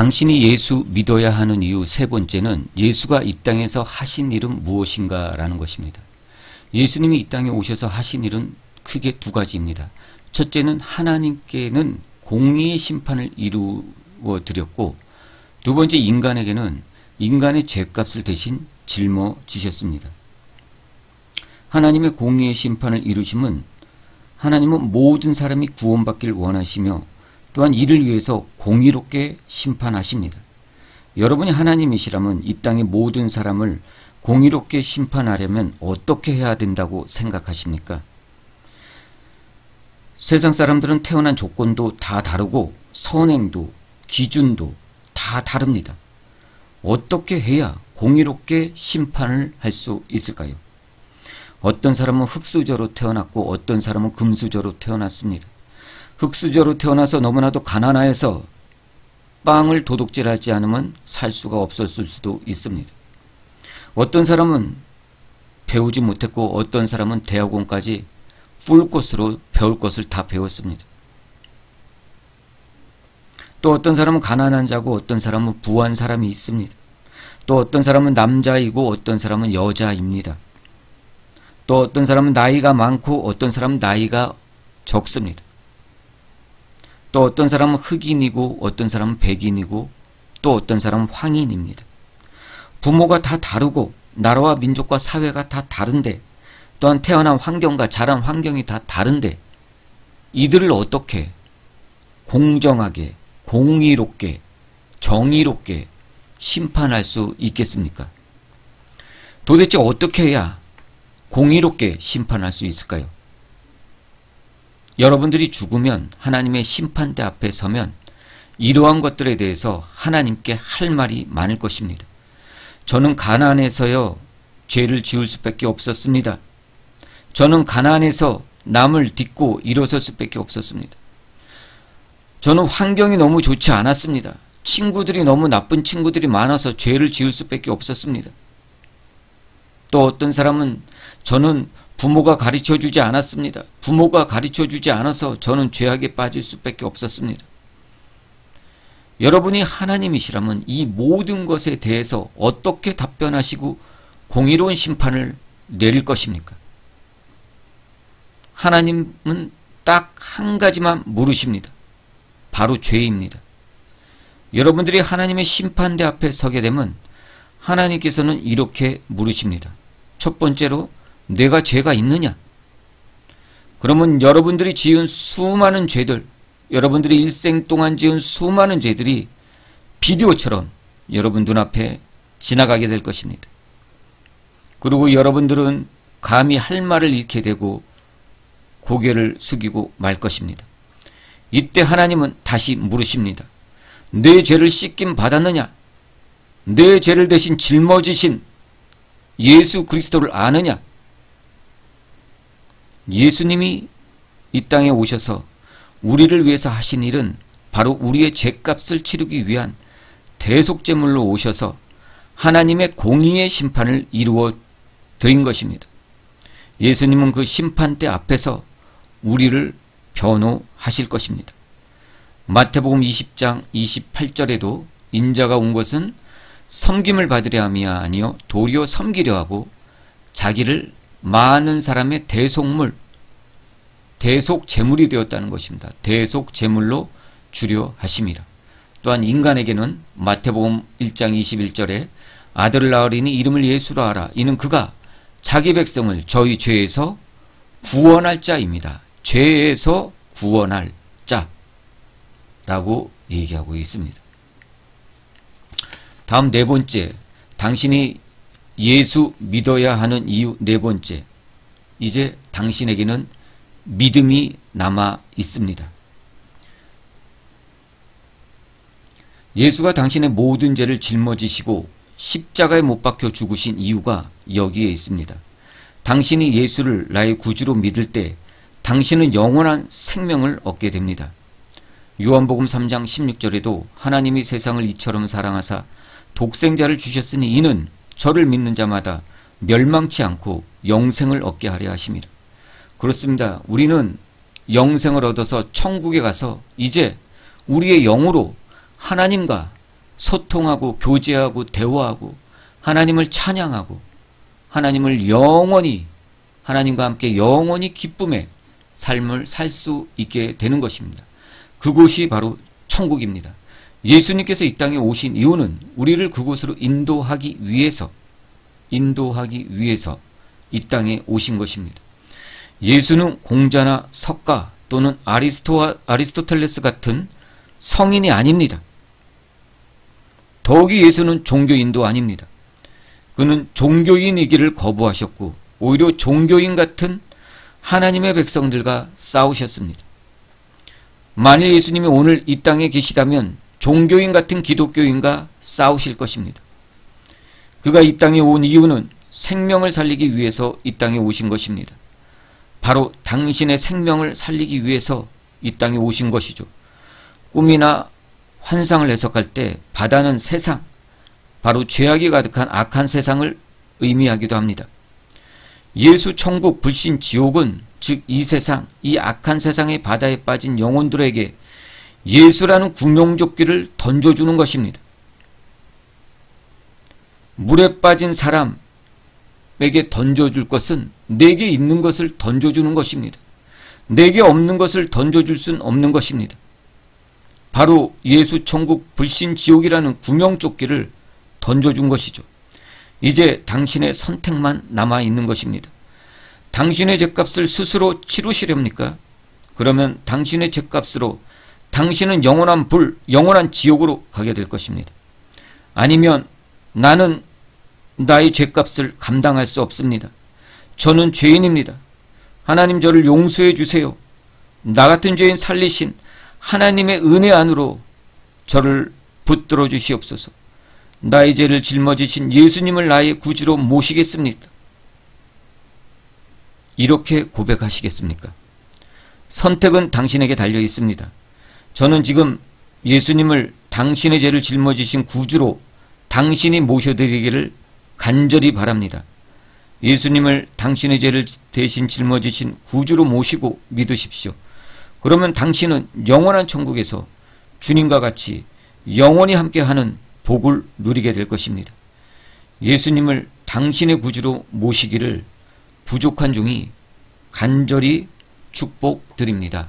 당신이 예수 믿어야 하는 이유 세 번째는 예수가 이 땅에서 하신 일은 무엇인가 라는 것입니다. 예수님이 이 땅에 오셔서 하신 일은 크게 두 가지입니다. 첫째는 하나님께는 공의의 심판을 이루어 드렸고, 두 번째 인간에게는 인간의 죄값을 대신 짊어지셨습니다. 하나님의 공의의 심판을 이루심은 하나님은 모든 사람이 구원받길 원하시며 또한 이를 위해서 공의롭게 심판하십니다. 여러분이 하나님이시라면 이 땅의 모든 사람을 공의롭게 심판하려면 어떻게 해야 된다고 생각하십니까? 세상 사람들은 태어난 조건도 다 다르고 선행도 기준도 다 다릅니다. 어떻게 해야 공의롭게 심판을 할 수 있을까요? 어떤 사람은 흙수저로 태어났고 어떤 사람은 금수저로 태어났습니다. 흙수저로 태어나서 너무나도 가난해서 빵을 도둑질하지 않으면 살 수가 없었을 수도 있습니다. 어떤 사람은 배우지 못했고 어떤 사람은 대학원까지 풀코스로 배울 것을 다 배웠습니다. 또 어떤 사람은 가난한 자고 어떤 사람은 부한 사람이 있습니다. 또 어떤 사람은 남자이고 어떤 사람은 여자입니다. 또 어떤 사람은 나이가 많고 어떤 사람은 나이가 적습니다. 또 어떤 사람은 흑인이고 어떤 사람은 백인이고 또 어떤 사람은 황인입니다. 부모가 다 다르고 나라와 민족과 사회가 다 다른데 또한 태어난 환경과 자란 환경이 다 다른데 이들을 어떻게 공정하게 공의롭게 정의롭게 심판할 수 있겠습니까? 도대체 어떻게 해야 공의롭게 심판할 수 있을까요? 여러분들이 죽으면 하나님의 심판대 앞에 서면 이러한 것들에 대해서 하나님께 할 말이 많을 것입니다. 저는 가난해서요 죄를 지을 수밖에 없었습니다. 저는 가난해서 남을 딛고 일어설 수밖에 없었습니다. 저는 환경이 너무 좋지 않았습니다. 친구들이 너무 나쁜 친구들이 많아서 죄를 지을 수밖에 없었습니다. 또 어떤 사람은 저는 부모가 가르쳐주지 않았습니다. 부모가 가르쳐주지 않아서 저는 죄악에 빠질 수밖에 없었습니다. 여러분이 하나님이시라면 이 모든 것에 대해서 어떻게 답변하시고 공의로운 심판을 내릴 것입니까? 하나님은 딱 한 가지만 물으십니다. 바로 죄입니다. 여러분들이 하나님의 심판대 앞에 서게 되면 하나님께서는 이렇게 물으십니다. 첫 번째로 내가 죄가 있느냐? 그러면 여러분들이 지은 수많은 죄들, 여러분들이 일생 동안 지은 수많은 죄들이 비디오처럼 여러분 눈앞에 지나가게 될 것입니다. 그리고 여러분들은 감히 할 말을 잃게 되고 고개를 숙이고 말 것입니다. 이때 하나님은 다시 물으십니다. 내 죄를 씻김 받았느냐? 내 죄를 대신 짊어지신 예수 그리스도를 아느냐? 예수님이 이 땅에 오셔서 우리를 위해서 하신 일은 바로 우리의 죄값을 치르기 위한 대속제물로 오셔서 하나님의 공의의 심판을 이루어 드린 것입니다. 예수님은 그 심판대 앞에서 우리를 변호하실 것입니다. 마태복음 20장 28절에도 인자가 온 것은 섬김을 받으려 함이 아니요 도리어 섬기려 하고 자기를 많은 사람의 대속물, 대속제물이 되었다는 것입니다. 대속제물로 주려 하심이라. 또한 인간에게는 마태복음 1장 21절에 아들을 낳으리니 이름을 예수라 하라. 이는 그가 자기 백성을 저희 죄에서 구원할 자입니다. 죄에서 구원할 자라고 얘기하고 있습니다. 다음 네 번째, 당신이 예수 믿어야 하는 이유 네 번째, 이제 당신에게는 믿음이 남아 있습니다. 예수가 당신의 모든 죄를 짊어지시고 십자가에 못 박혀 죽으신 이유가 여기에 있습니다. 당신이 예수를 나의 구주로 믿을 때 당신은 영원한 생명을 얻게 됩니다. 요한복음 3장 16절에도 하나님이 세상을 이처럼 사랑하사 독생자를 주셨으니 이는 저를 믿는 자마다 멸망치 않고 영생을 얻게 하려 하심이라. 그렇습니다. 우리는 영생을 얻어서 천국에 가서 이제 우리의 영으로 하나님과 소통하고 교제하고 대화하고 하나님을 찬양하고 하나님을 영원히 하나님과 함께 영원히 기쁨의 삶을 살 수 있게 되는 것입니다. 그곳이 바로 천국입니다. 예수님께서 이 땅에 오신 이유는 우리를 그곳으로 인도하기 위해서 이 땅에 오신 것입니다. 예수는 공자나 석가 또는 아리스토텔레스 같은 성인이 아닙니다. 더욱이 예수는 종교인도 아닙니다. 그는 종교인이기를 거부하셨고 오히려 종교인 같은 하나님의 백성들과 싸우셨습니다. 만일 예수님이 오늘 이 땅에 계시다면 종교인 같은 기독교인과 싸우실 것입니다. 그가 이 땅에 온 이유는 생명을 살리기 위해서 이 땅에 오신 것입니다. 바로 당신의 생명을 살리기 위해서 이 땅에 오신 것이죠. 꿈이나 환상을 해석할 때 바다는 세상, 바로 죄악이 가득한 악한 세상을 의미하기도 합니다. 예수 천국, 불신 지옥은 즉 이 세상, 이 악한 세상의 바다에 빠진 영혼들에게 예수라는 구명조끼를 던져주는 것입니다. 물에 빠진 사람에게 던져줄 것은 내게 있는 것을 던져주는 것입니다. 내게 없는 것을 던져줄 수는 없는 것입니다. 바로 예수 천국, 불신 지옥이라는 구명조끼를 던져준 것이죠. 이제 당신의 선택만 남아있는 것입니다. 당신의 죗값을 스스로 치르시렵니까? 그러면 당신의 죗값으로 당신은 영원한 불, 영원한 지옥으로 가게 될 것입니다. 아니면 나는 나의 죗값을 감당할 수 없습니다. 저는 죄인입니다. 하나님 저를 용서해 주세요. 나 같은 죄인 살리신 하나님의 은혜 안으로 저를 붙들어 주시옵소서. 나의 죄를 짊어지신 예수님을 나의 구주로 모시겠습니다. 이렇게 고백하시겠습니까? 선택은 당신에게 달려 있습니다. 저는 지금 예수님을 당신의 죄를 짊어지신 구주로 당신이 모셔드리기를 간절히 바랍니다. 예수님을 당신의 죄를 대신 짊어지신 구주로 모시고 믿으십시오. 그러면 당신은 영원한 천국에서 주님과 같이 영원히 함께하는 복을 누리게 될 것입니다. 예수님을 당신의 구주로 모시기를 부족한 종이 간절히 축복드립니다.